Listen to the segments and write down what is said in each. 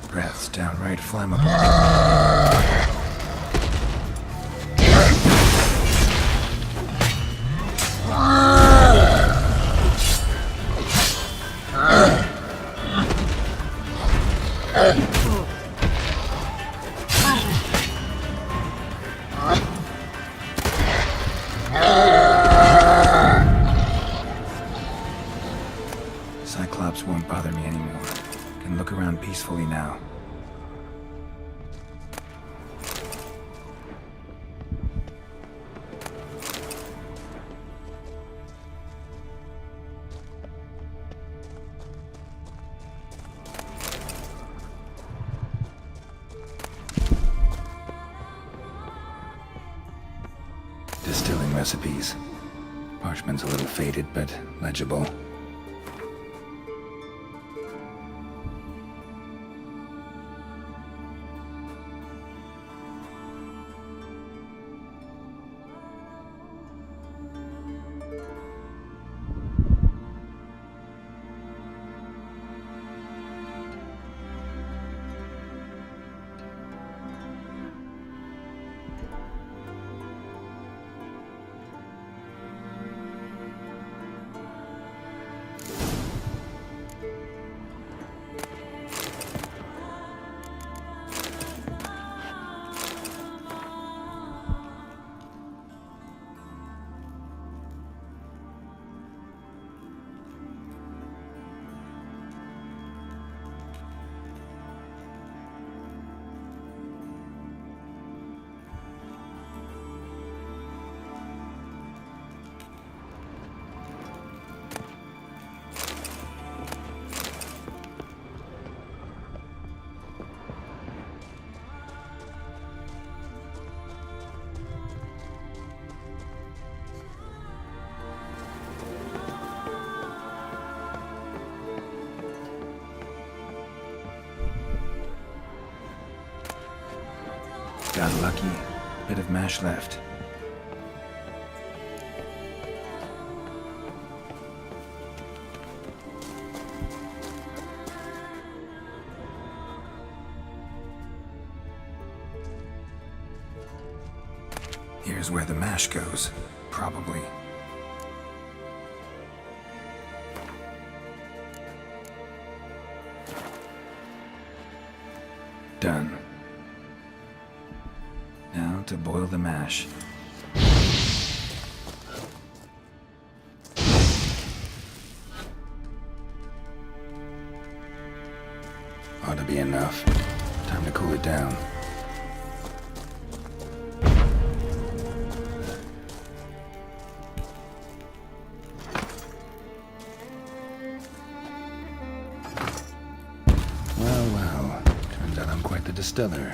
Breath's downright flammable. Cyclops won't bother me anymore. Can look around peacefully now. Distilling recipes. Parchment's a little faded, but legible. Got lucky. Bit of mash left. Here's where the mash goes, probably. Done. Now to boil the mash. Ought to be enough. Time to cool it down. Well, turns out I'm quite the distiller.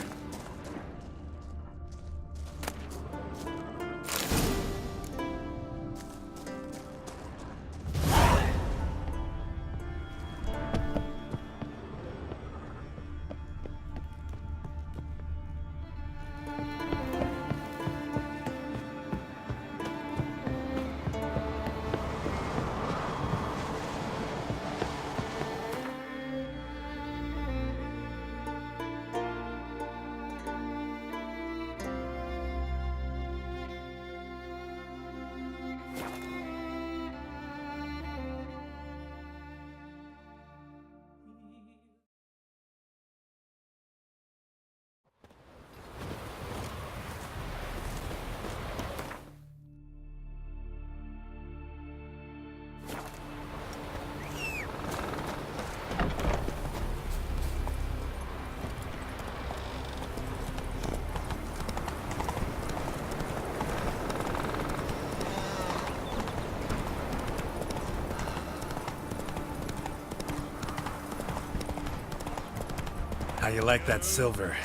How you like that silver?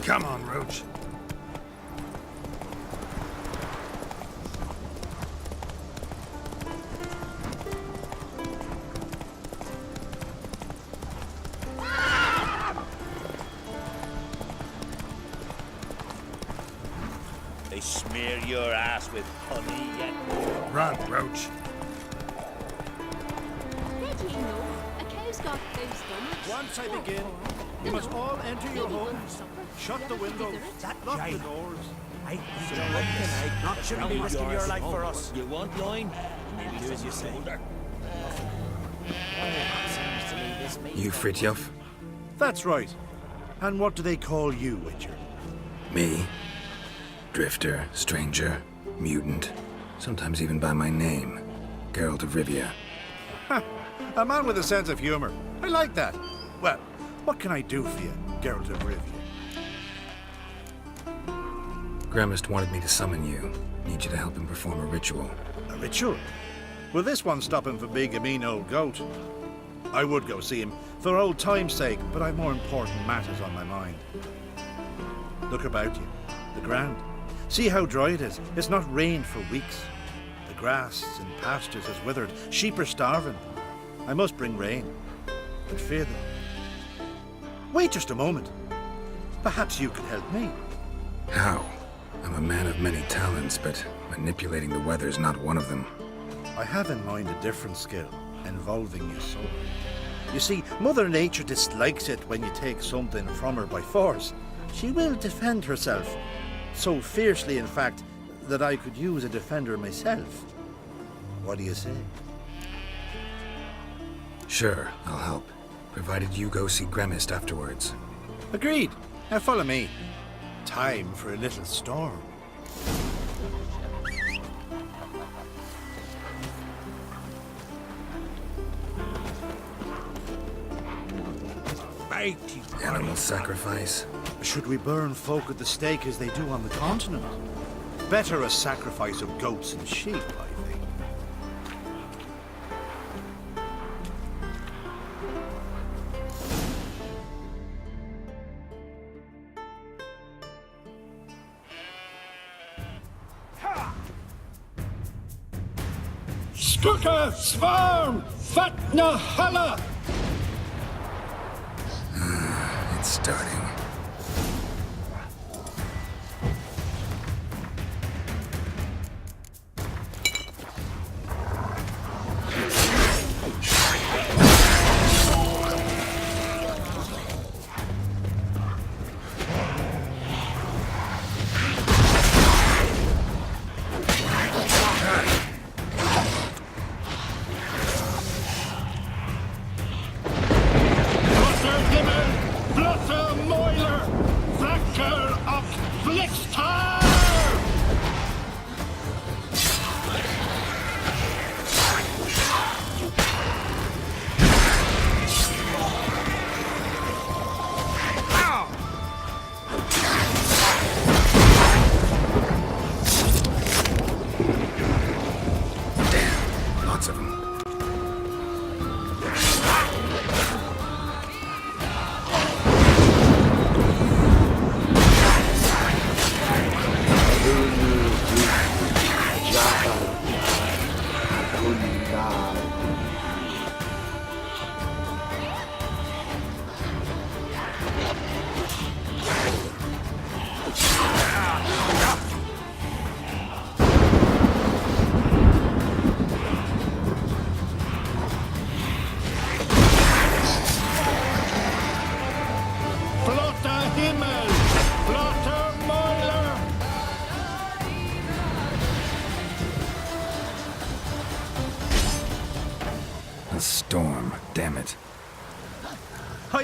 Come on, Roach. They smear your ass with honey yet. Run, Roach. Did you know a cow's got those stomachs? Once I begin, you must all enter your homes, shut the windows, lock the doors. Not shouldn't be risking your life for us. You want line? Maybe do as you say. You Fritjof? That's right. And what do they call you, Witcher? Me? Drifter, stranger, mutant. Sometimes even by my name. Geralt of Rivia. A man with a sense of humor. I like that. Well, what can I do for you, Geralt of Rivia? Gremist wanted me to summon you. Need you to help him perform a ritual. A ritual? Will this one stop him from being a mean old goat? I would go see him, for old time's sake, but I've more important matters on my mind. Look about you. The ground. See how dry it is. It's not rained for weeks. The grass in pastures has withered. Sheep are starving. I must bring rain. But fear them. Wait just a moment. Perhaps you could help me. How? I'm a man of many talents, but manipulating the weather's not one of them. I have in mind a different skill, involving your soul. You see, Mother Nature dislikes it when you take something from her by force. She will defend herself. So fiercely, in fact, that I could use a defender myself. What do you say? Sure, I'll help. Provided you go see Gremist afterwards. Agreed. Now follow me. Time for a little storm. Animal sacrifice? Should we burn folk at the stake as they do on the continent? Better a sacrifice of goats and sheep, I think. Skuka Svarm Fatna Hala! It's starting.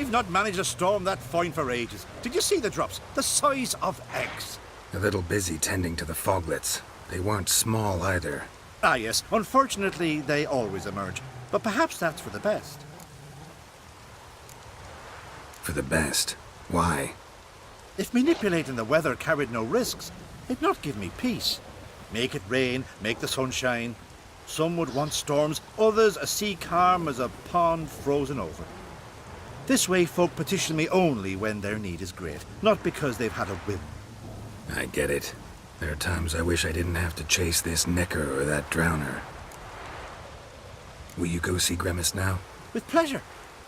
We've not managed a storm that fine for ages. Did you see the drops? The size of eggs. A little busy tending to the foglets. They weren't small either. Ah, yes. Unfortunately, they always emerge. But perhaps that's for the best. For the best. Why? If manipulating the weather carried no risks, it'd not give me peace. Make it rain, make the sun shine. Some would want storms, others a sea calm as a pond frozen over. This way folk petition me only when their need is great, not because they've had a whim. I get it. There are times I wish I didn't have to chase this necker or that drowner. Will you go see Grimace now? With pleasure.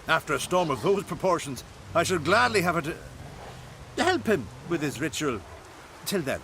After a storm of those proportions, I shall gladly have it to help him with his ritual. Till then.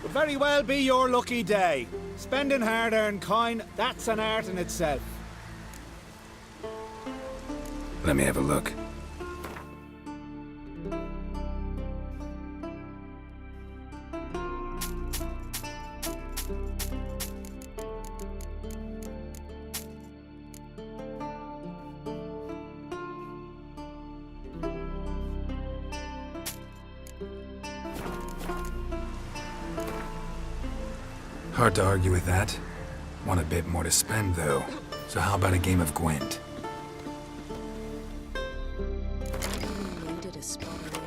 Could very well be your lucky day. Spending hard-earned coin, that's an art in itself. Let me have a look. Hard to argue with that. Want a bit more to spend, though. So how about a game of Gwent? Needed a spot of rain.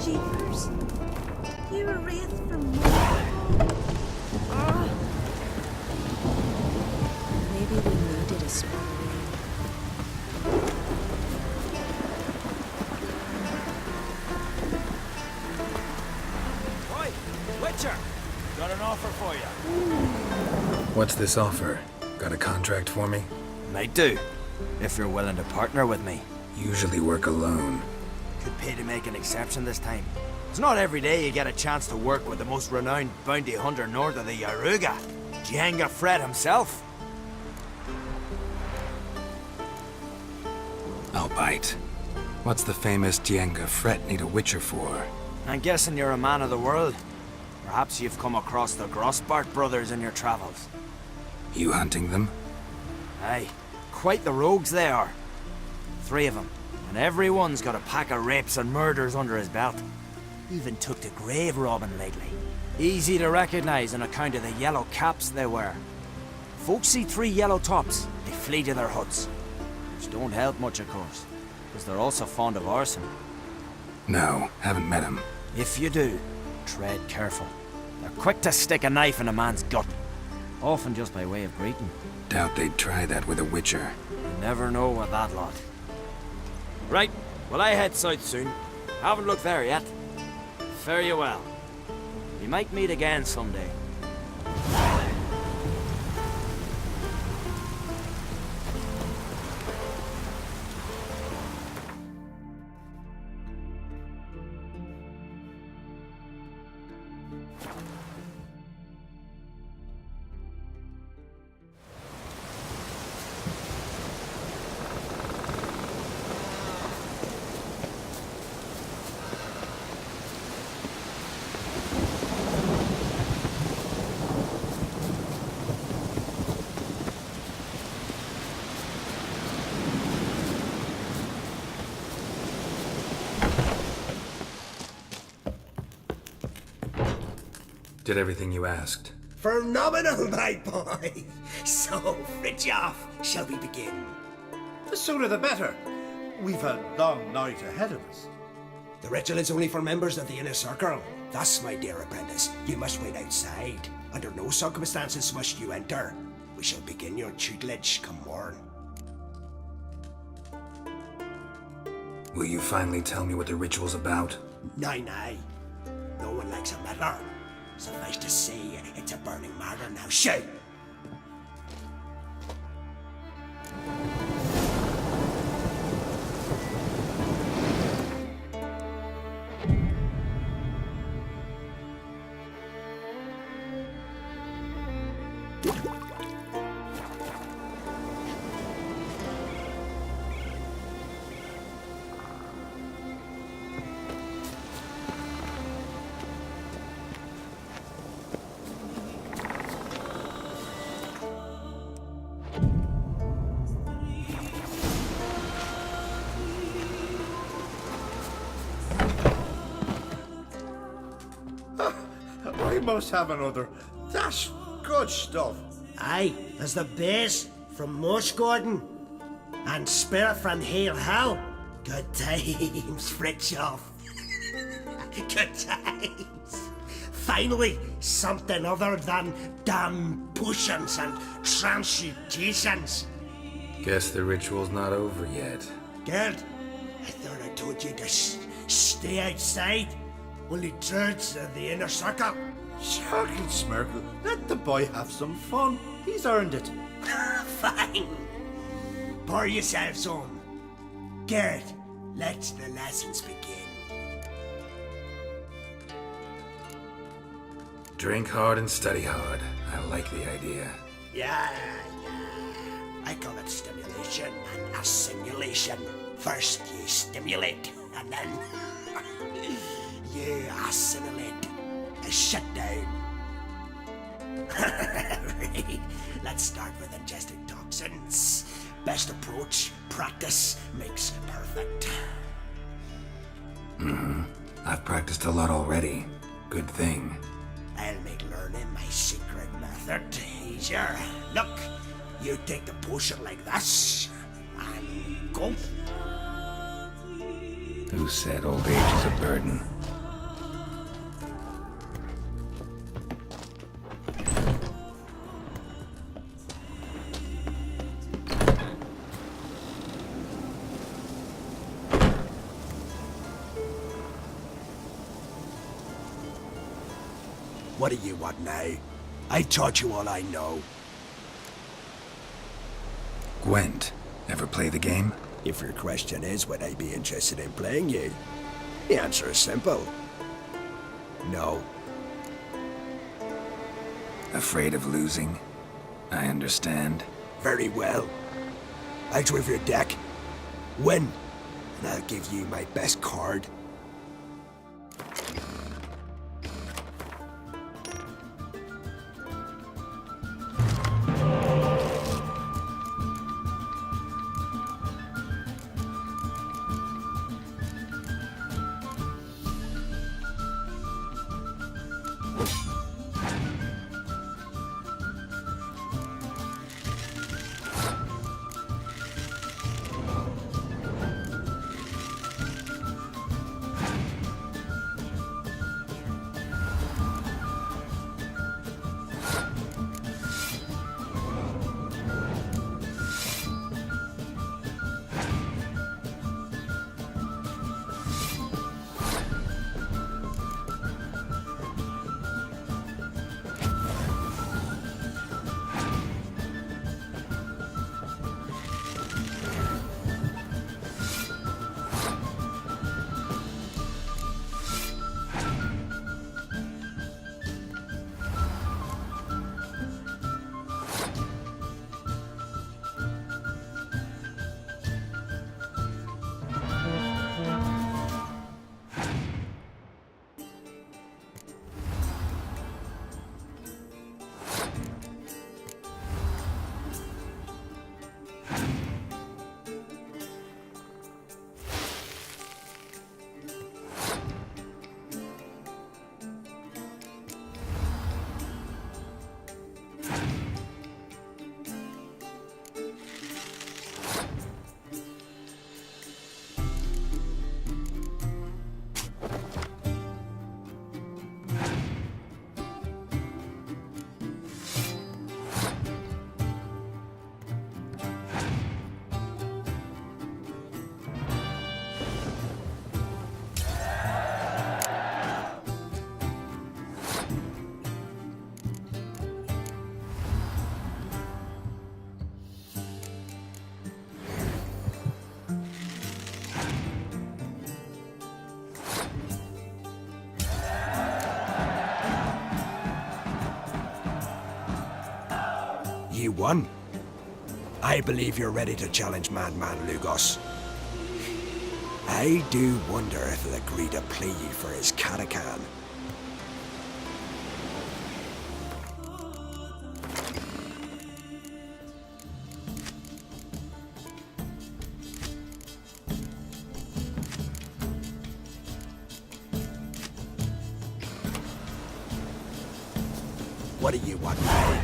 Jeepers. You a wraith from Monaco? Ah. Maybe we needed a spell rain. Oi, Witcher! Got an offer for you. What's this offer? Got a contract for me? Might do, if you're willing to partner with me. Usually work alone. Could pay to make an exception this time. It's not every day you get a chance to work with the most renowned bounty hunter north of the Yaruga, Jenga Fred himself. I'll bite. What's the famous Jenga Fret need a witcher for? I'm guessing you're a man of the world. Perhaps you've come across the Grossbart brothers in your travels. You hunting them? Aye, quite the rogues they are. 3 of them, and every one's got a pack of rapes and murders under his belt. Even took to grave robbing lately. Easy to recognize on account of the yellow caps they wear. Folks see 3 yellow tops, they flee to their huts. Which don't help much, of course, because they're also fond of arson. No, haven't met him. If you do, tread careful. They're quick to stick a knife in a man's gut, often just by way of greeting. Doubt they'd try that with a witcher. You never know with that lot. Right, well I head south soon. Haven't looked there yet. Fare you well. We might meet again someday. Did everything you asked? Phenomenal, my boy. So, Fridtjof, shall we begin? The sooner the better. We've a long night ahead of us. The ritual is only for members of the inner circle. Thus, my dear apprentice, you must wait outside. Under no circumstances must you enter. We shall begin your tutelage come morn. Will you finally tell me what the ritual's about? Nay. No one likes a meddler. Suffice to say, it's a burning matter now. Shout! I must have another. That's good stuff. Aye, there's the base from Mosh Gordon and Spirit from Hale Hell. Good times, Fridtjof. Good times. Finally, something other than damn potions and transmutations. Guess the ritual's not over yet. Good. I thought I told you to stay outside. Only turds of the inner circle. Sharky Smirkle, let the boy have some fun. He's earned it. Fine. Pour yourselves home. Gerd, let the lessons begin. Drink hard and study hard. I like the idea. Yeah. I call it stimulation and assimilation. First you stimulate, and then you assimilate. Shut down. Right. Let's start with ingesting toxins. Best approach, practice makes perfect. I've practiced a lot already. Good thing. I'll make learning my secret method easier. Look, you take the potion like this, and go. Who said old age is a burden? What do you want now? I taught you all I know. Gwent. Ever play the game? If your question is, would I be interested in playing you? The answer is simple. No. Afraid of losing? I understand. Very well. Out with your deck. Win, and I'll give you my best card. You won. I believe you're ready to challenge Madman Lugos. I do wonder if he'll agree to play you for his Catacan. What do you want now?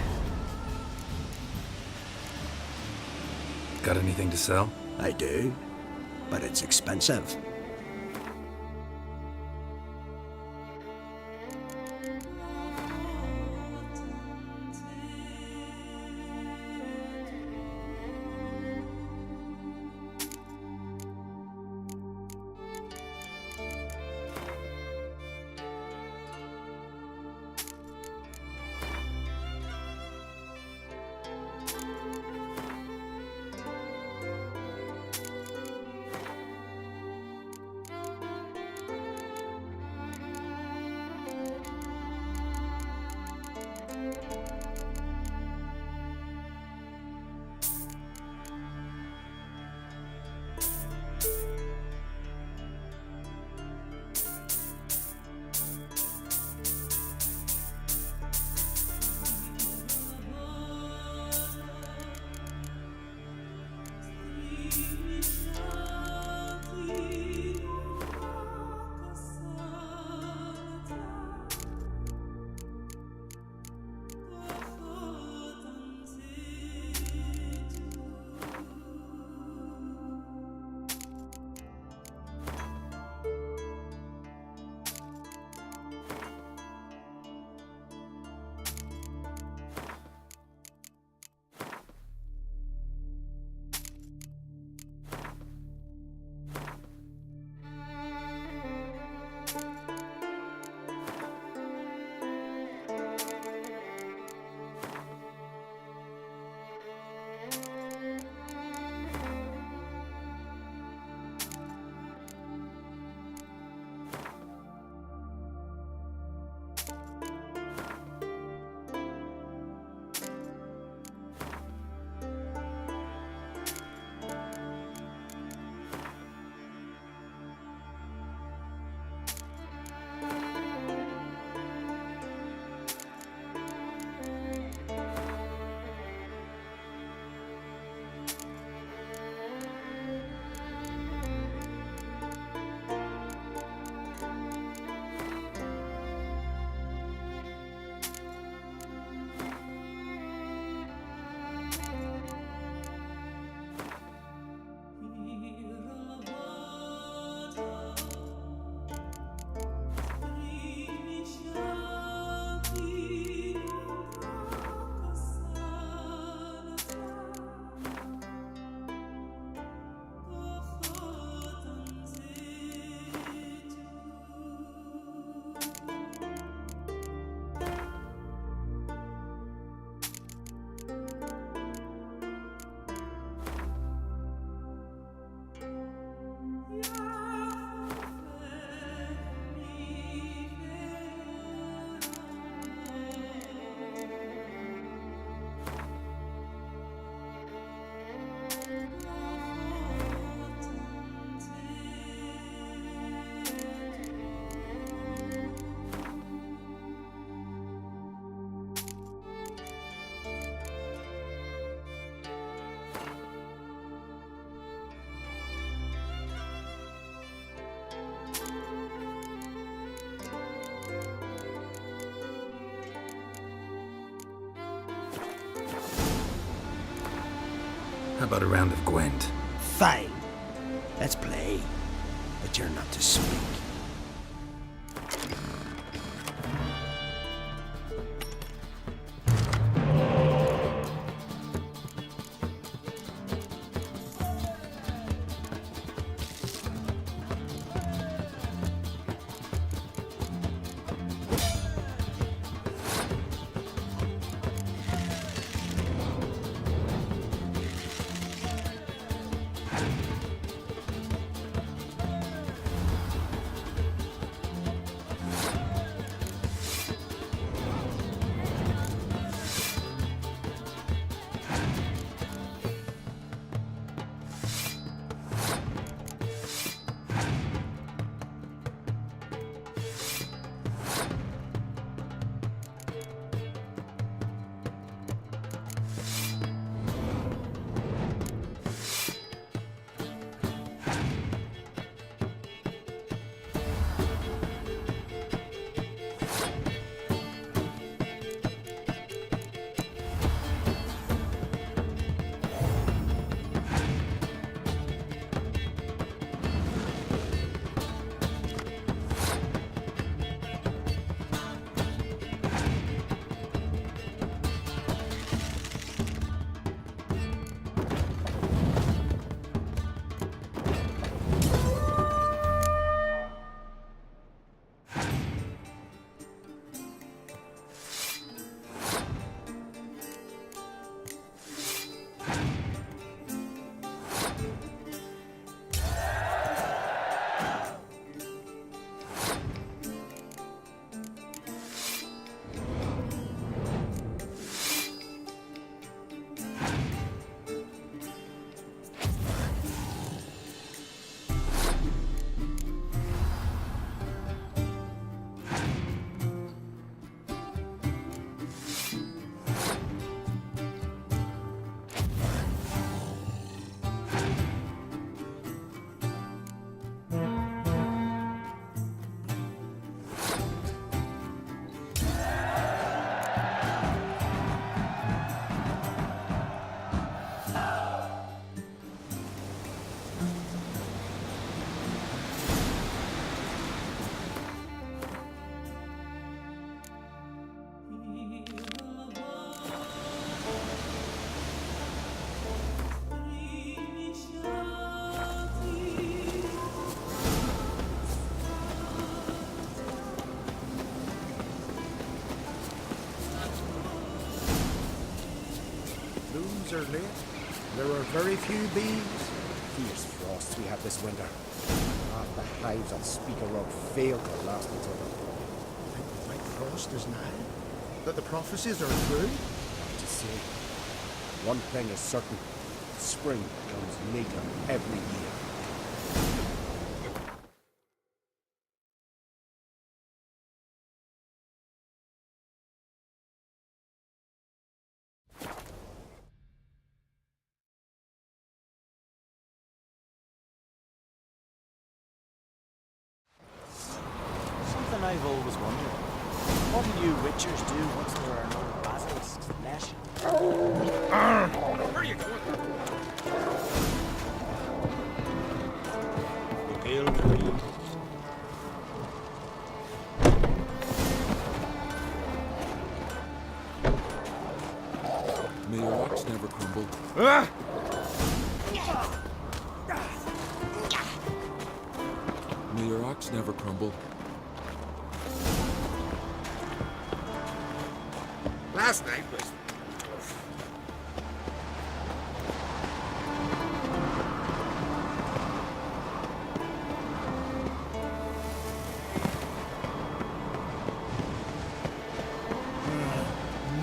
Got anything to sell? I do, but it's expensive. about a round of gwent? Fine. Let's play. But you're not to speak. Blooms are lit. There are very few bees. Fierce frosts we have this winter. Half the hives on Speaker Road failed to last until Like frost is now. That the prophecies are true. hard to say. One thing is certain. Spring comes later every year. Something I've always wondered. What do you witchers do once there are no basilisks left? Where are you going? The pale tree. May your rocks never crumble. May your rocks never crumble. Last night was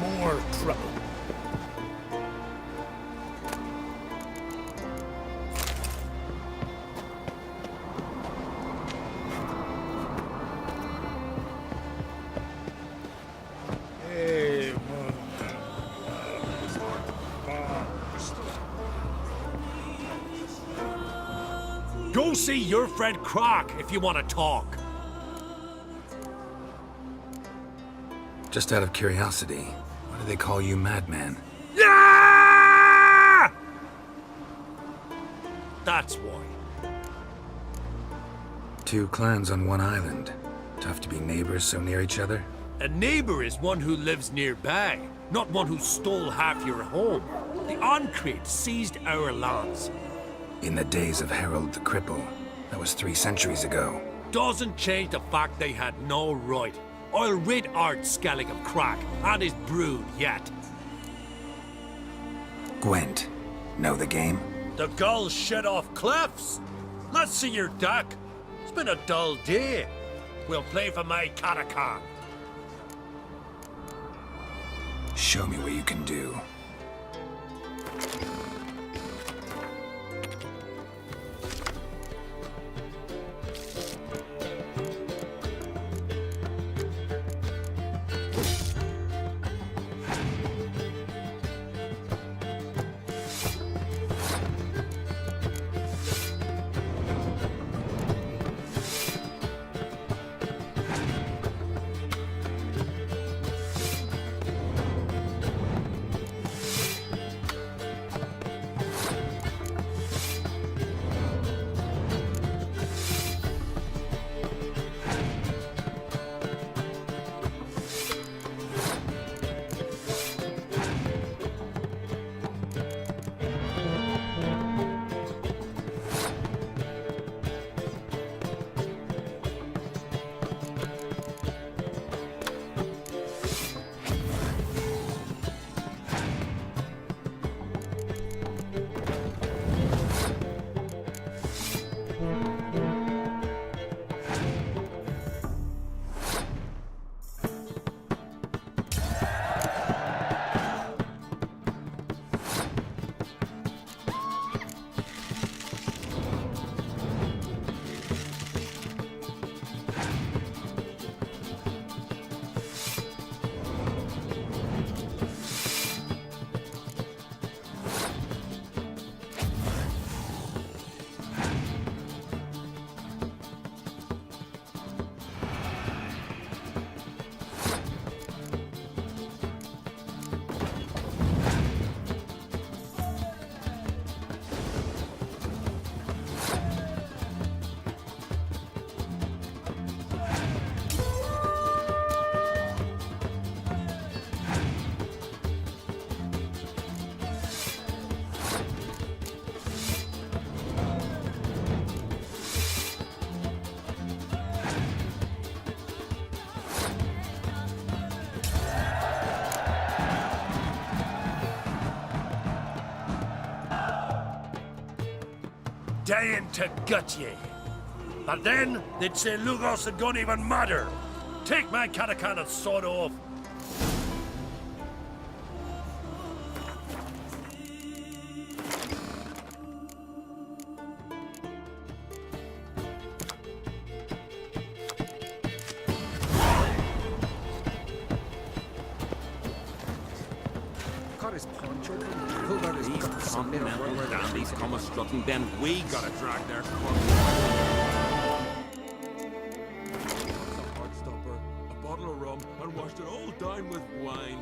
More trouble. Go see your friend Croc if you want to talk. Just out of curiosity, why do they call you Madman? Yeah! Two clans on one island. Tough to be neighbors so near each other. A neighbor is one who lives nearby, not one who stole half your home. The Oncrate seized our lands. In the days of Harold the Cripple. That was 3 centuries ago. Doesn't change the fact they had no right. I'll rid Art Skellig of Crack and his brood yet. Gwent. Know the game? The gulls shed off cliffs. Let's see your duck. It's been a dull day. We'll play for my Catacan. Show me what you can do. Dying to gut ye. But then, they'd say Lugos had gone even madder. Take my Catacan and sod off. Got his poncho, pulled out his guts and made a run where Dandies come a strutting, then we gotta drag their corpse. A heart stopper, a bottle of rum, and washed it all down with wine.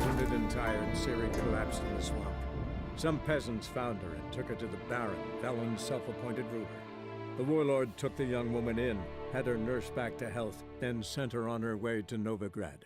Wounded and tired, Ciri collapsed in the swamp. Some peasants found her and took her to the Baron, Valen's self-appointed ruler. The warlord took the young woman in, had her nursed back to health, then sent her on her way to Novigrad.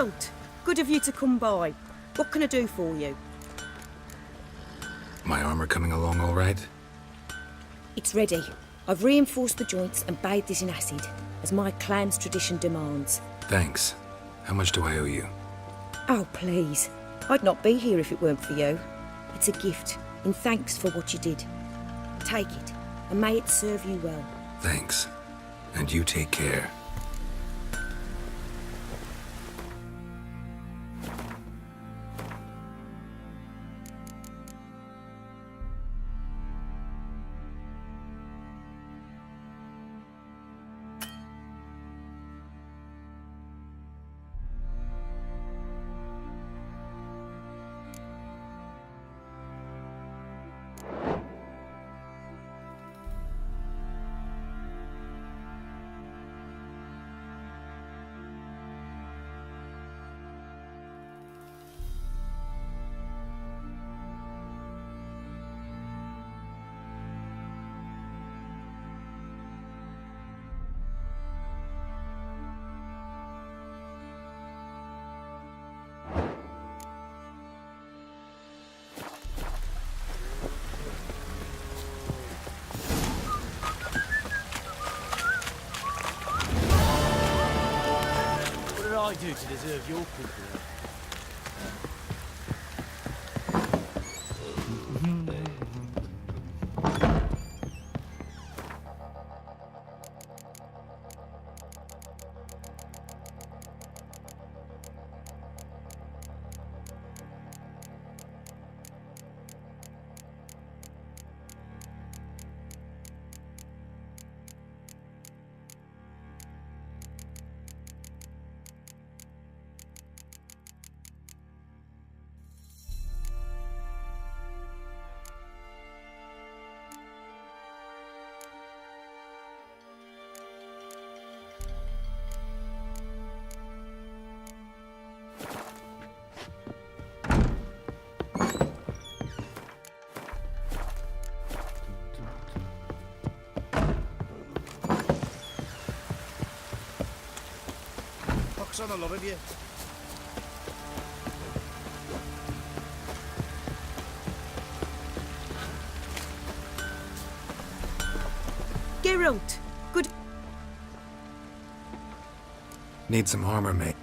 Geralt, good of you to come by. What can I do for you? My armor coming along all right? It's ready. I've reinforced the joints and bathed it in acid, as my clan's tradition demands. Thanks. How much do I owe you? Oh, please. I'd not be here if it weren't for you. It's a gift, in thanks for what you did. Take it, and may it serve you well. Thanks. And you take care. What did I do to deserve your company? On the love of you. Geralt, good... Need some armor, mate.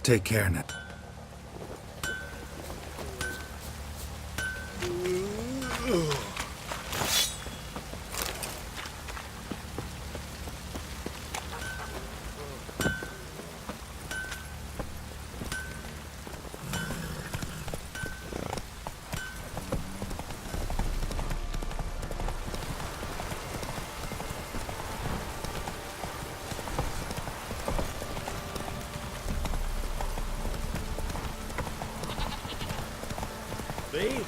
Take care now. eh?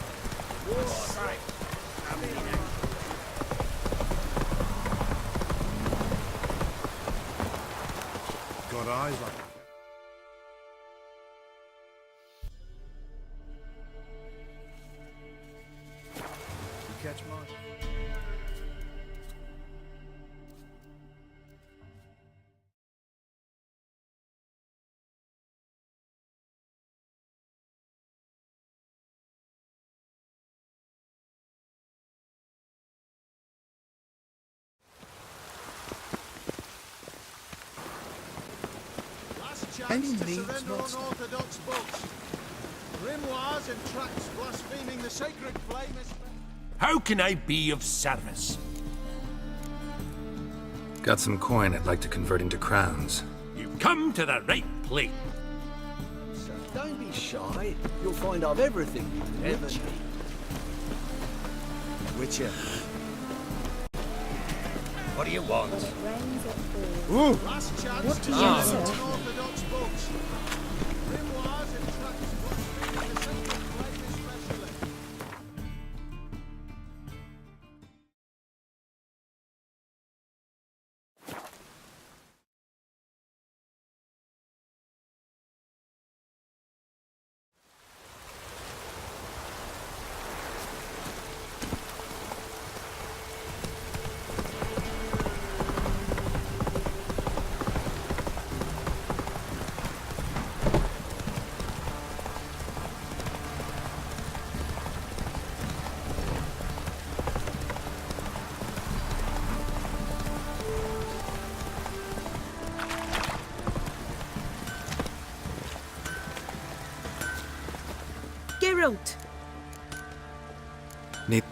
Got eyes like you catch mine. Any names, unorthodox books. Grimoires and tracts blaspheming the sacred flame is... How can I be of service? Got some coin I'd like to convert into crowns. You've come to the right place. Don't be shy. You'll find I've everything you ever need. Witcher. What do you want? Last chance What do you to want, sell sir? unorthodox books. Grimoires and tracts blaspheming the sacred flame especially. Geralt! Need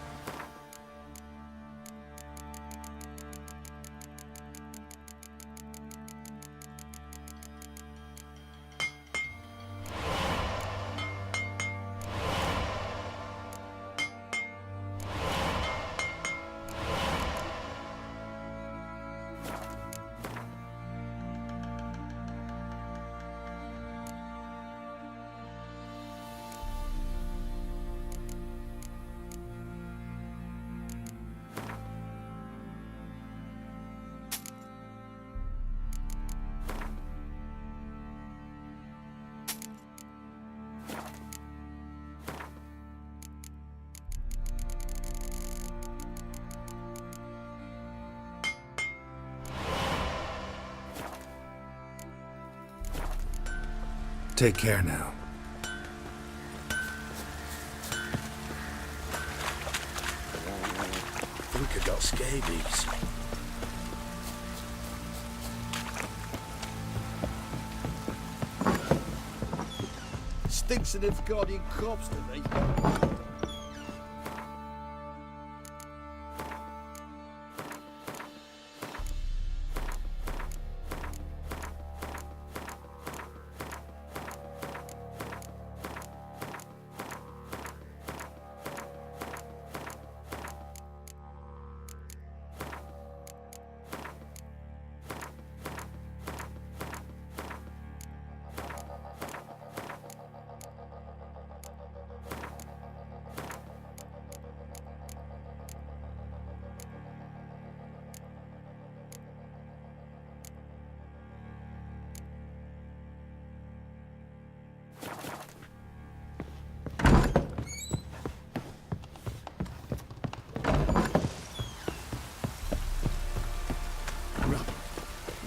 Take care now. I think I got scabies. Stinks of the guardian corpse to me.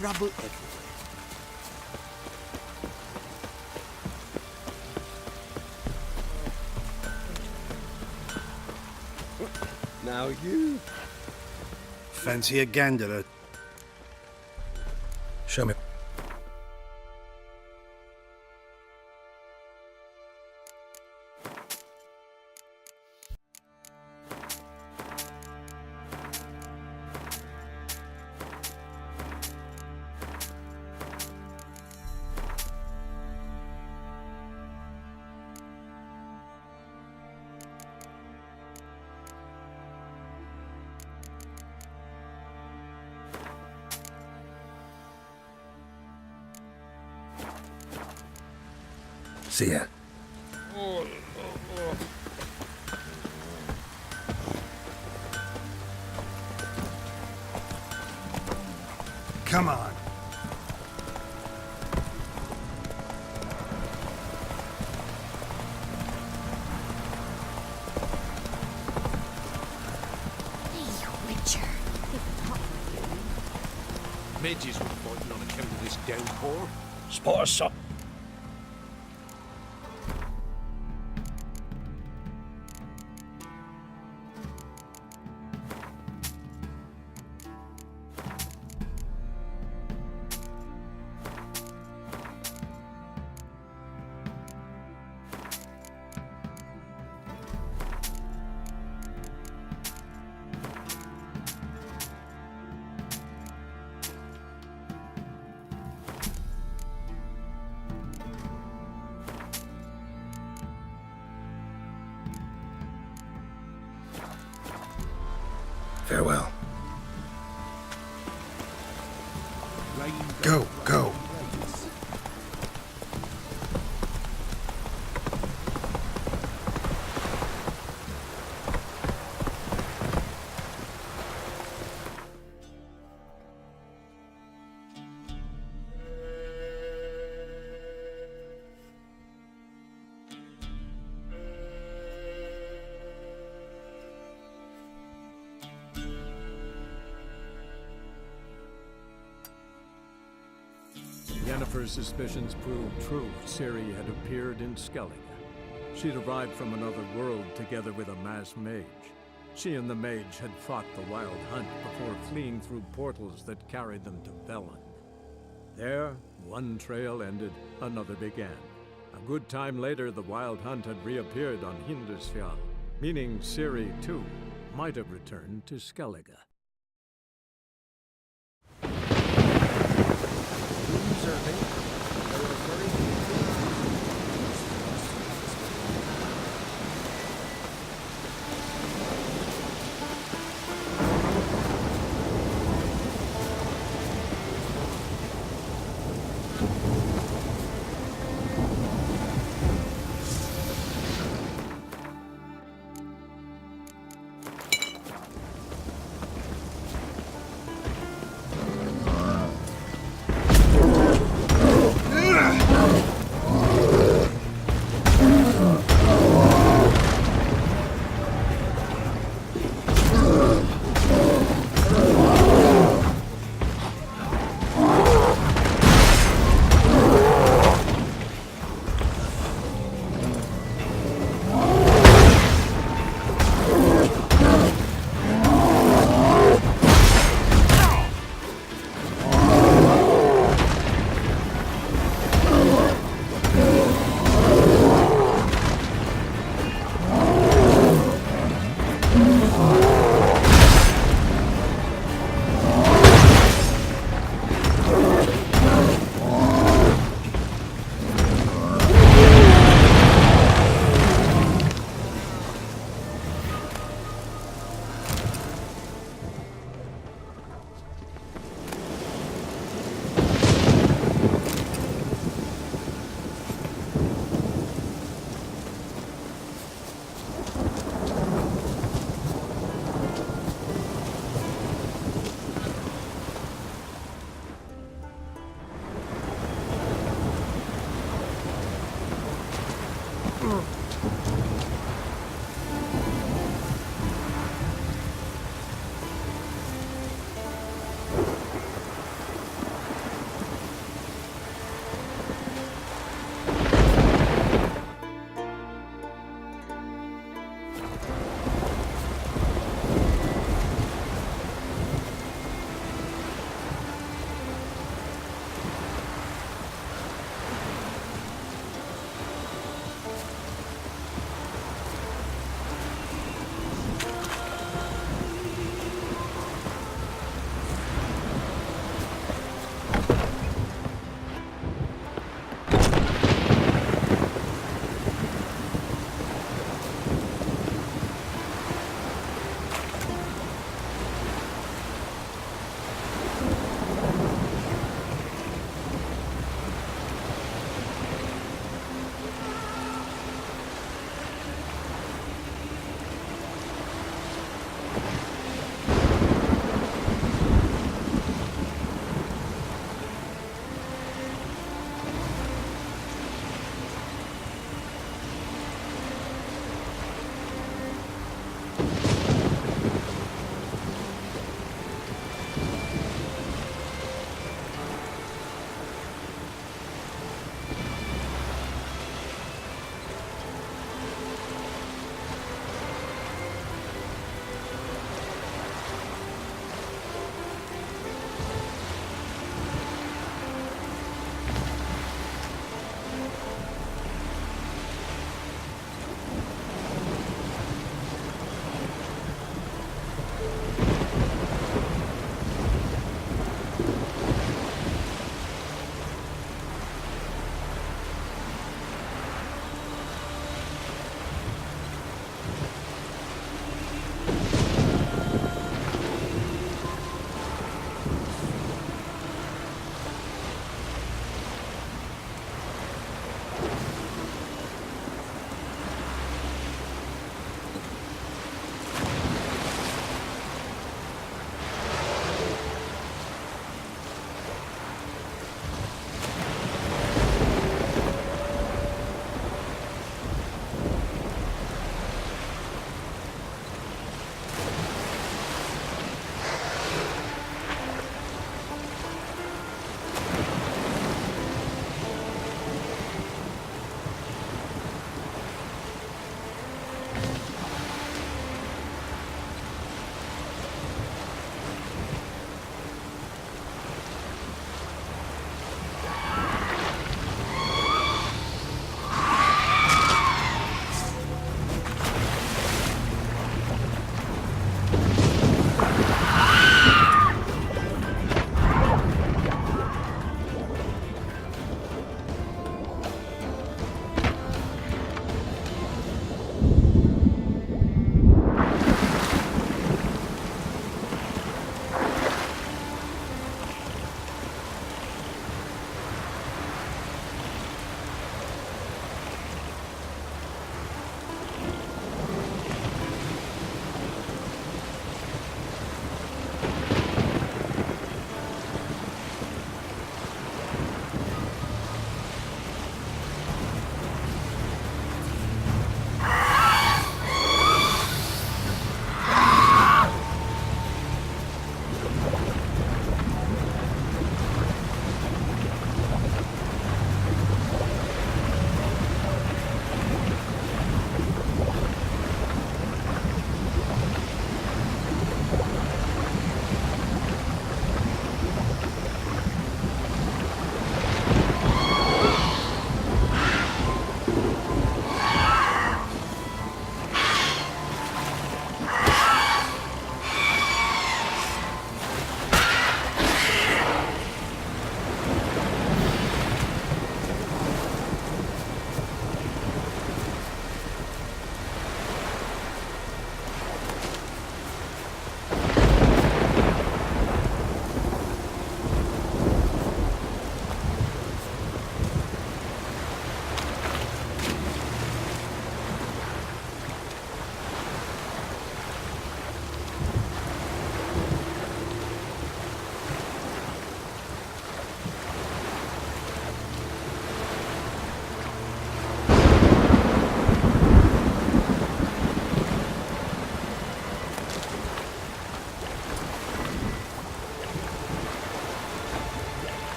Rubble everywhere. Now you. Fancy a gander. Show me. See ya. Come on. Midges were fighting on account of this downpour. Spot us up. Farewell. Go, go. Yennefer's suspicions proved true. Ciri had appeared in Skellige. She'd arrived from another world together with a masked mage. She and the mage had fought the Wild Hunt before fleeing through portals that carried them to Velen. There, one trail ended, another began. A good time later, the Wild Hunt had reappeared on Hindusfjall, meaning Ciri, too, might have returned to Skellige.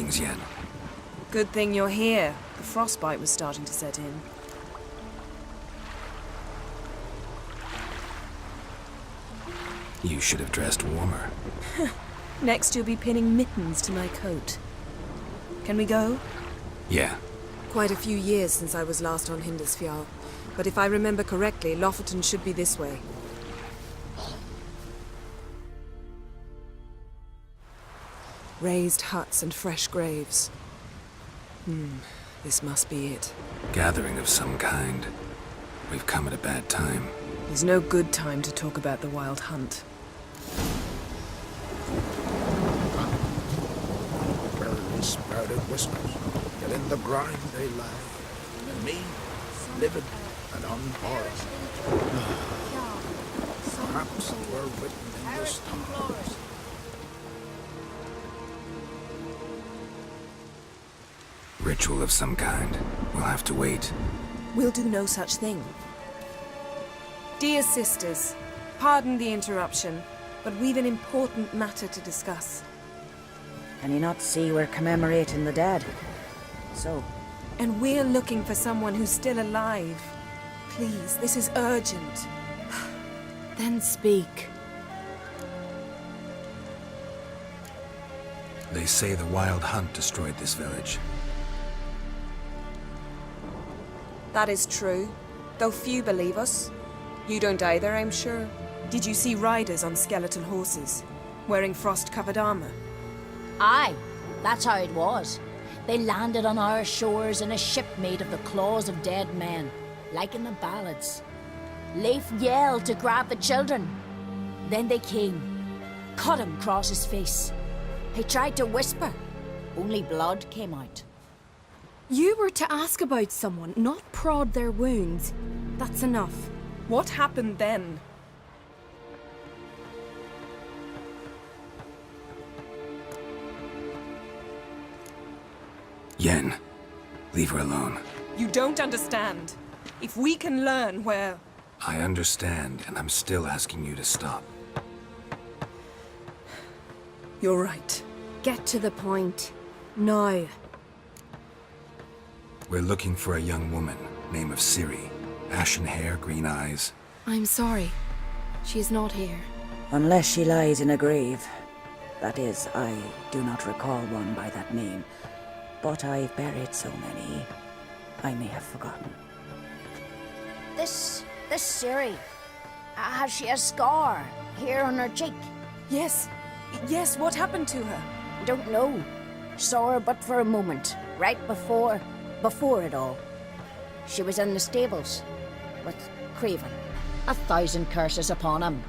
things, Yen. Good thing you're here. The frostbite was starting to set in. You should have dressed warmer. Next you'll be pinning mittens to my coat. Can we go? Yeah. Quite a few years since I was last on Hindisfjall, but if I remember correctly, Lofoten should be this way. Raised huts and fresh graves. This must be it. Gathering of some kind. We've come at a bad time. There's no good time to talk about the Wild Hunt. Barely sprouted whiskers, yet in the grime they lie, and me, livid and unborrowed. Perhaps they were written in the stars. Ritual of some kind. We'll have to wait. We'll do no such thing. Dear sisters, pardon the interruption, but we've an important matter to discuss. Can you not see we're commemorating the dead? So? And we're looking for someone who's still alive. Please, this is urgent. Then speak. They say the Wild Hunt destroyed this village. That is true, though few believe us. You don't either, I'm sure. Did you see riders on skeletal horses, wearing frost-covered armor? Aye, that's how it was. They landed on our shores in a ship made of the claws of dead men, like in the ballads. Leif yelled to grab the children. Then they came, cut him across his face. He tried to whisper, only blood came out. You were to ask about someone, not prod their wounds. That's enough. What happened then? Yen, leave her alone. You don't understand. If we can learn where... I understand, and I'm still asking you to stop. You're right. Get to the point. Now. We're looking for a young woman, name of Ciri. Ashen hair, green eyes. I'm sorry. She is not here. Unless she lies in a grave. That is, I do not recall one by that name. But I've buried so many, I may have forgotten. This Ciri, has she a scar here on her cheek? Yes, what happened to her? Don't know. Saw her but for a moment, right before it all. She was in the stables with Craven. 1,000 curses upon him.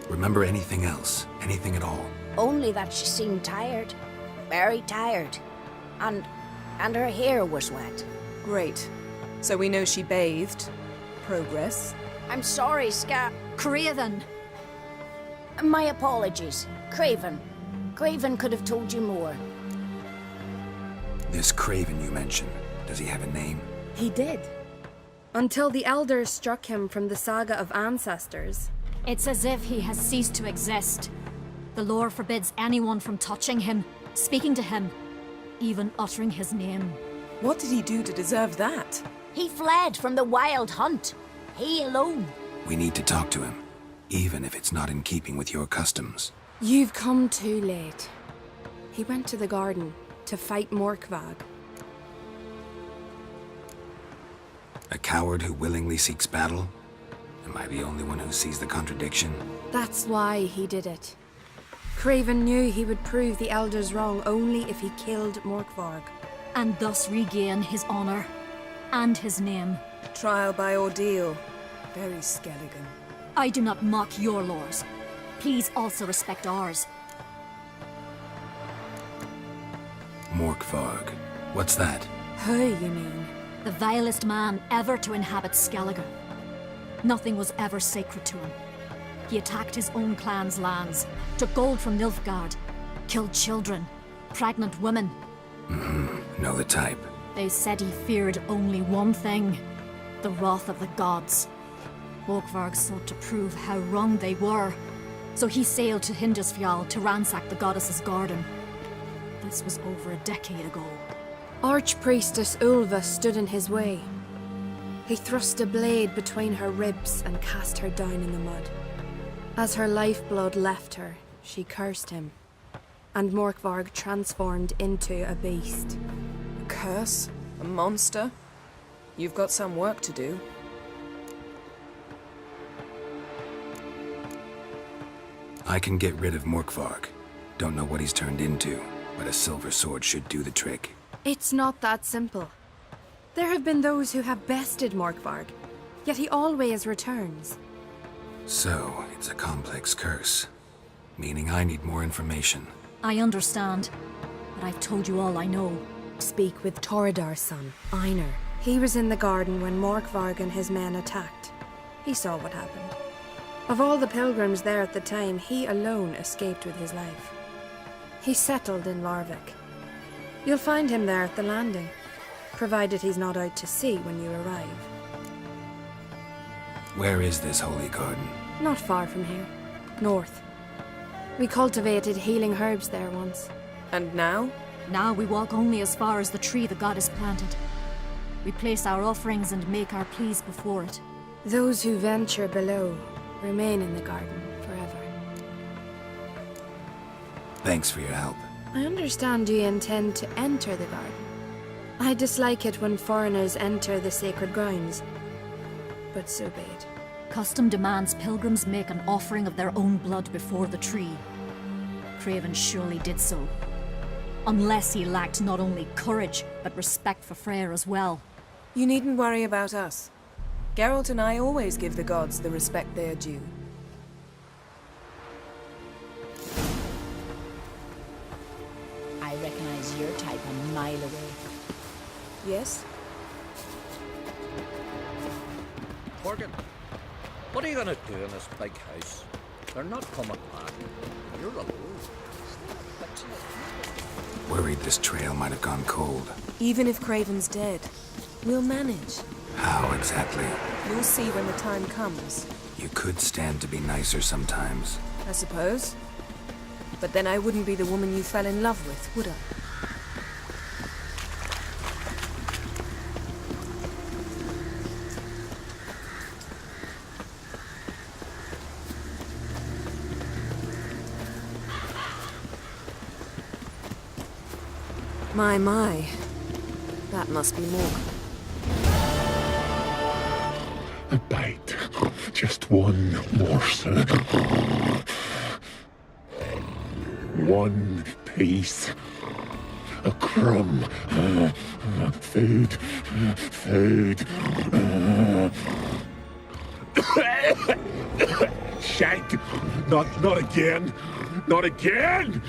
Remember anything else? Anything at all? Only that she seemed tired. Very tired. And her hair was wet. Great. So we know she bathed. Progress. I'm sorry, Craven! My apologies. Craven. Craven could have told you more. This Craven you mentioned, does he have a name? He did. Until the elders struck him from the saga of ancestors. It's as if he has ceased to exist. The lore forbids anyone from touching him, speaking to him, even uttering his name. What did he do to deserve that? He fled from the Wild Hunt. He alone. We need to talk to him, even if it's not in keeping with your customs. You've come too late. He went to the garden to fight Morkvag. A coward who willingly seeks battle? Am I the only one who sees the contradiction? That's why he did it. Craven knew he would prove the elders wrong only if he killed Morkvarg. And thus regain his honor and his name. Trial by ordeal. Very Skelligan. I do not mock your laws. Please also respect ours. Morkvarg. What's that? Who, you mean? The vilest man ever to inhabit Skellige. Nothing was ever sacred to him. He attacked his own clan's lands, took gold from Nilfgaard, killed children, pregnant women. Know the type. They said he feared only one thing, the wrath of the gods. Morkvarg sought to prove how wrong they were, So he sailed to Hindusfjall to ransack the goddess's garden. This was over a decade ago. Archpriestess Ulva stood in his way. He thrust a blade between her ribs and cast her down in the mud. As her lifeblood left her, she cursed him, and Morkvarg transformed into a beast. A curse? A monster? You've got some work to do. I can get rid of Morkvarg. Don't know what he's turned into, but a silver sword should do the trick. It's not that simple. There have been those who have bested Morkvarg, yet he always returns. So, it's a complex curse, meaning I need more information. I understand, but I've told you all I know. Speak with Torridar's son, Einar. He was in the garden when Morkvarg and his men attacked. He saw what happened. Of all the pilgrims there at the time, he alone escaped with his life. He settled in Larvik. You'll find him there at the landing, provided he's not out to sea when you arrive. Where is this holy garden? Not far from here. North. We cultivated healing herbs there once. And now? Now we walk only as far as the tree the goddess planted. We place our offerings and make our pleas before it. Those who venture below remain in the garden forever. Thanks for your help. I understand you intend to enter the garden. I dislike it when foreigners enter the sacred grounds, but so be it. Custom demands pilgrims make an offering of their own blood before the tree. Craven surely did so. Unless he lacked not only courage, but respect for Freyr as well. You needn't worry about us. Geralt and I always give the gods the respect they are due. I recognize your type a mile away. Yes? Morgan, what are you gonna do in this big house? They're not coming back. You're alone. Worried this trail might have gone cold. Even if Craven's dead, we'll manage. How exactly? You'll see when the time comes. You could stand to be nicer sometimes. I suppose. But then I wouldn't be the woman you fell in love with, would I? My. That must be more. A bite. Just one morsel. One piece. A crumb. Food. Food. Shank. Not again. Not again.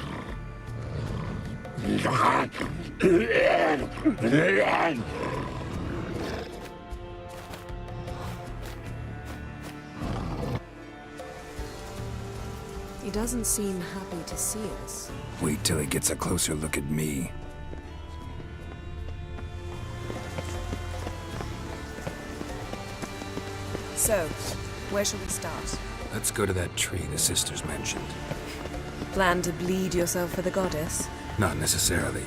He doesn't seem happy to see us. Wait till he gets a closer look at me. So, where shall we start? Let's go to that tree the sisters mentioned. Plan to bleed yourself for the goddess? Not necessarily,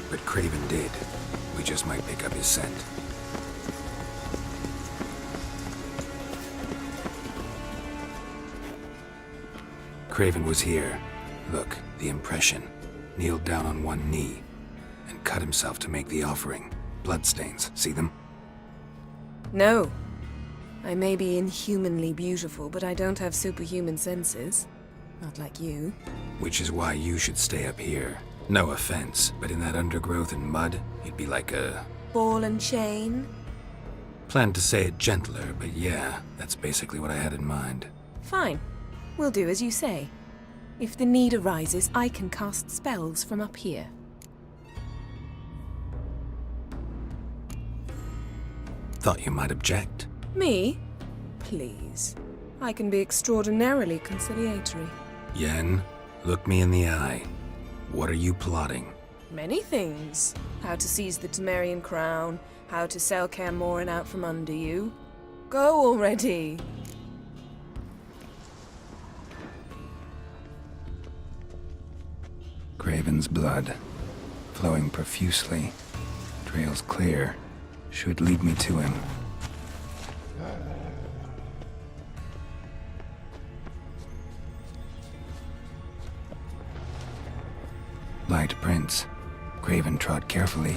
but Craven did. We just might pick up his scent. Craven was here. Look, the impression. Kneeled down on one knee and cut himself to make the offering. Bloodstains, see them? No. I may be inhumanly beautiful, but I don't have superhuman senses. Not like you. Which is why you should stay up here. No offense, but in that undergrowth and mud, you'd be like a... Ball and chain? Planned to say it gentler, but yeah, that's basically what I had in mind. Fine. We'll do as you say. If the need arises, I can cast spells from up here. Thought you might object. Me? Please. I can be extraordinarily conciliatory. Yen, look me in the eye. What are you plotting? Many things. How to seize the Temerian crown, how to sell Kaer Morhen out from under you. Go already! Craven's blood, flowing profusely. Trails clear. Should lead me to him. Light prints. Craven trod carefully.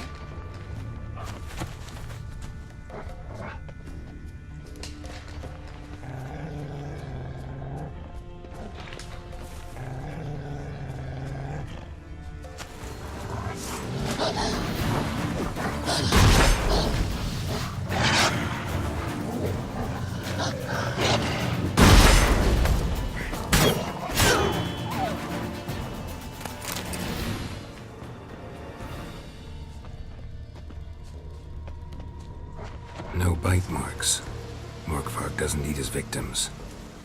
No bite marks. Morkvarg doesn't eat his victims.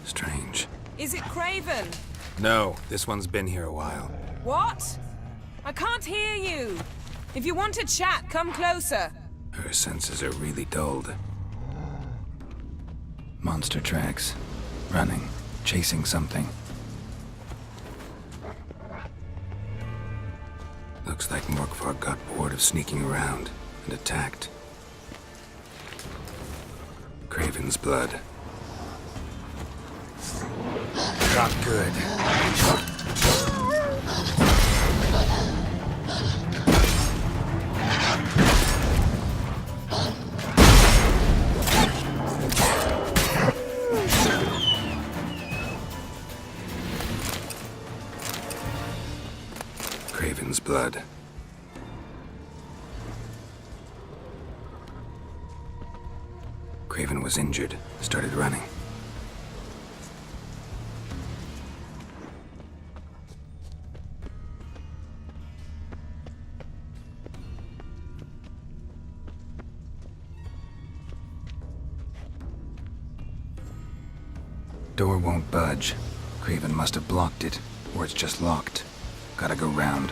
Strange. Is it Craven? No, this one's been here a while. What? I can't hear you. If you want to chat, come closer. Her senses are really dulled. Monster tracks. Running. Chasing something. Looks like Morkvarg got bored of sneaking around and attacked. Craven's blood. Not good. Craven's blood. Craven was injured, started running. Door won't budge. Craven must have blocked it, or it's just locked. Gotta go round.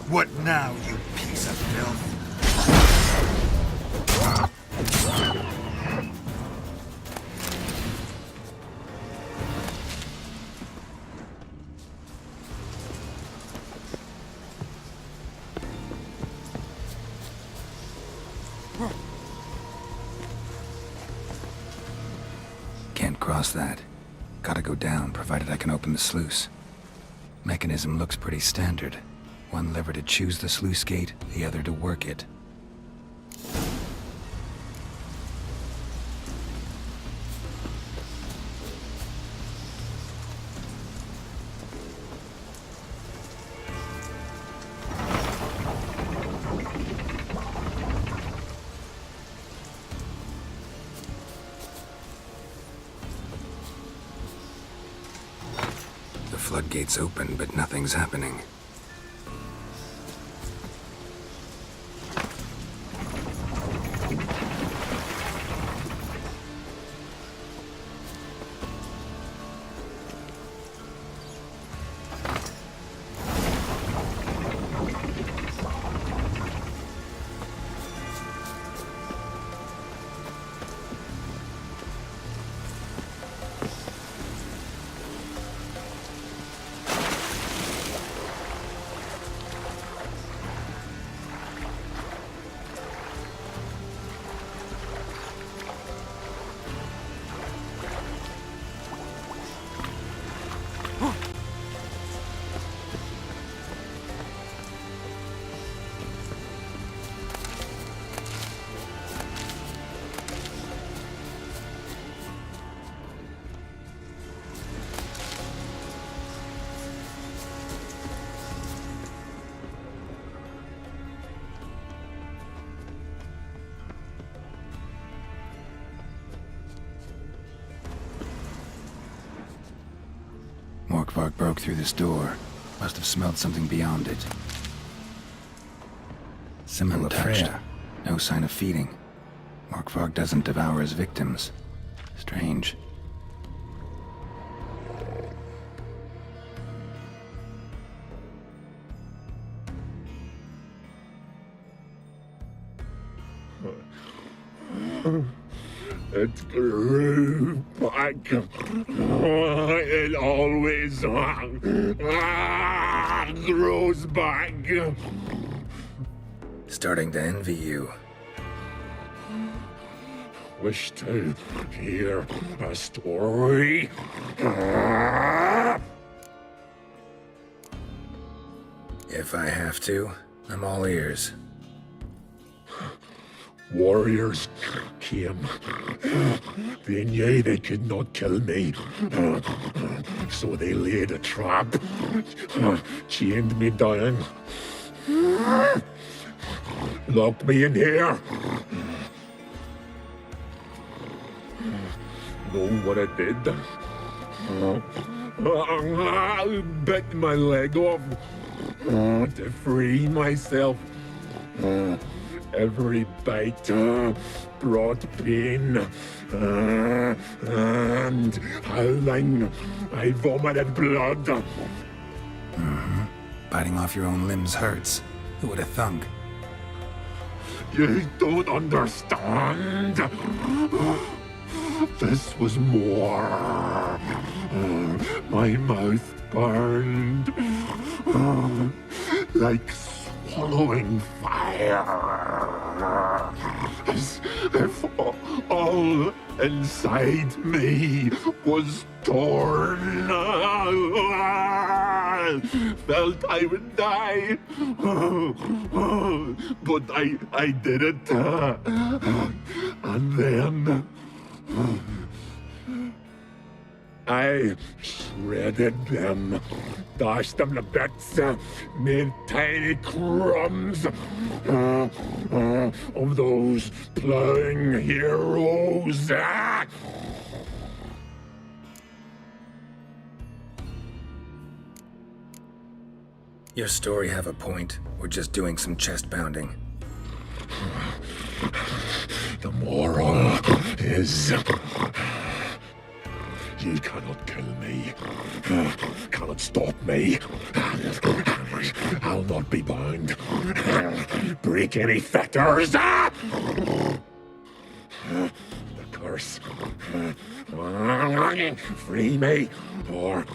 What now, you piece of filth? Can't cross that. Gotta go down, provided I can open the sluice. Mechanism looks pretty standard. One lever to choose the sluice gate, the other to work it. The floodgate's open, but nothing's happening. Morkvarg broke through this door. Must have smelled something beyond it. Similar Freya. No sign of feeding. Morkvarg doesn't devour his victims. Strange. It grew back. It always grows back. Starting to envy you. Wish to hear a story? If I have to, I'm all ears. Warriors came. They knew they could not kill me, so they laid a trap, chained me down, locked me in here. Know what I did? I bit my leg off to free myself. Every bite brought pain, and howling, I vomited blood. Biting off your own limbs hurts. Who would have thunk? You don't understand. This was more. My mouth burned like swallowing fire, as if all inside me was torn. Felt I would die, but I did it, and then I shredded them, dashed them to bits, made tiny crumbs of those plowing heroes. Your story have a point. We're just doing some chest pounding. The moral is, you cannot kill me, cannot stop me. I'll not be bound. Break any fetters. The curse. Free me, or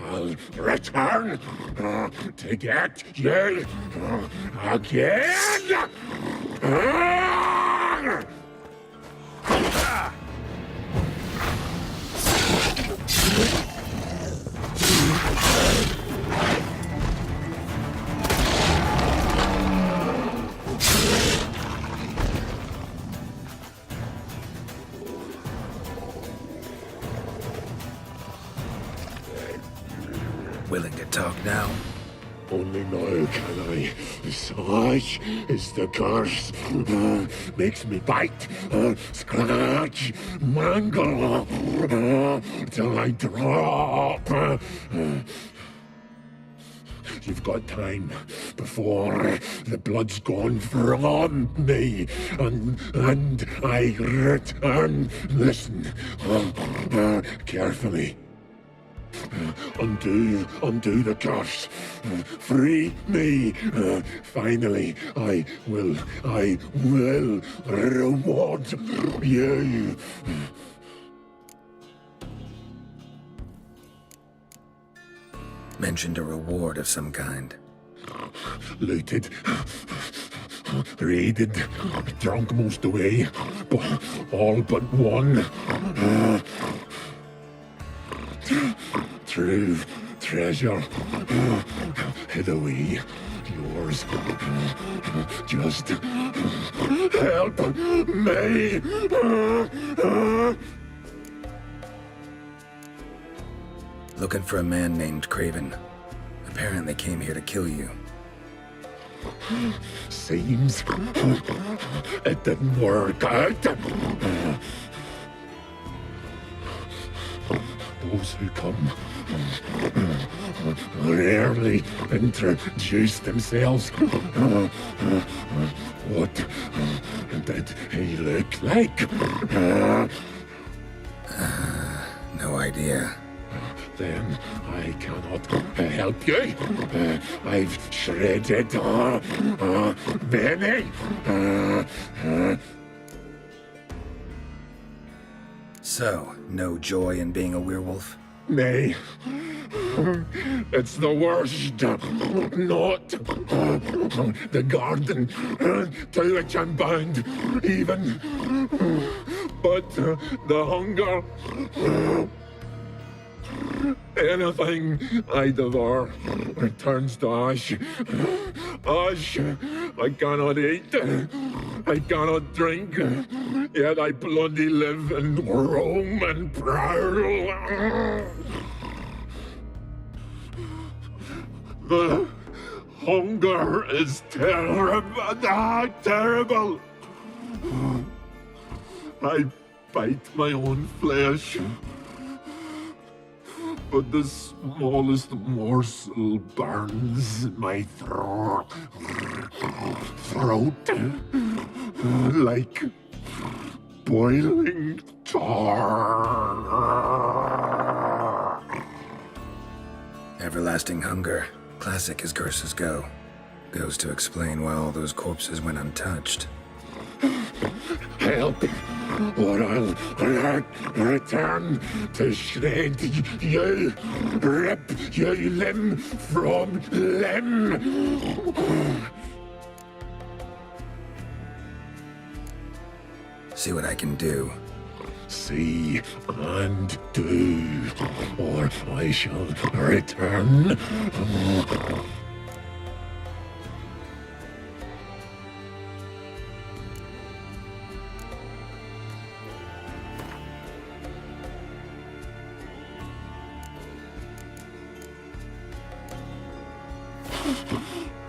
I'll return to get you again. Willing to talk now? Only now can I. Such is the curse. Makes me bite, scratch, mangle, till I drop. You've got time before the blood's gone from me, and I return. Listen carefully. Undo the curse. Free me. Finally, I will reward you. Mentioned a reward of some kind. Looted, raided, drunk most away, but all but one. True treasure hid away. Yours. Just help me. Looking for a man named Craven. Apparently came here to kill you. Seems it didn't work out. Those who come rarely introduce themselves. What did he look like? No idea. Then I cannot help you. I've shredded many. So, no joy in being a werewolf? Nay. It's the worst. Not the garden to which I'm bound, even. But the hunger. Anything I devour returns to ash. Ash I cannot eat. I cannot drink. Yet I bloody live and roam and prowl. The hunger is terrible. Terrible. I bite my own flesh. But the smallest morsel burns in my throat like boiling tar. Everlasting hunger. Classic as curses go. Goes to explain why all those corpses went untouched. Help, or I'll return to shred you, rip you limb from limb. See what I can do. See and do, or I shall return.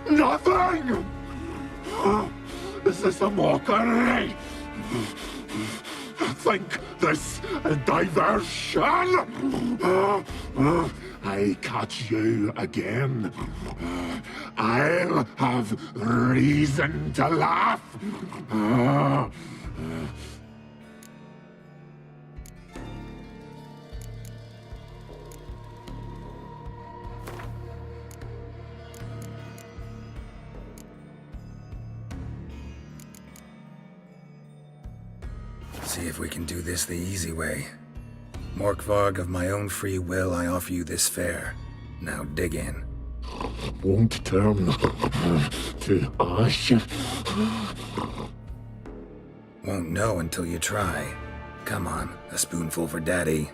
Nothing! This is a mockery! Think this a diversion? I catch you again. I'll have reason to laugh. See if we can do this the easy way. Morkvarg, of my own free will, I offer you this fare. Now dig in. Won't turn to ash. Won't know until you try. Come on, a spoonful for Daddy.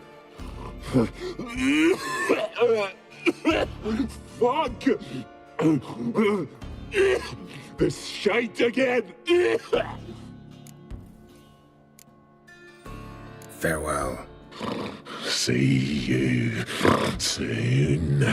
Fuck! This shite again! Farewell. See you soon.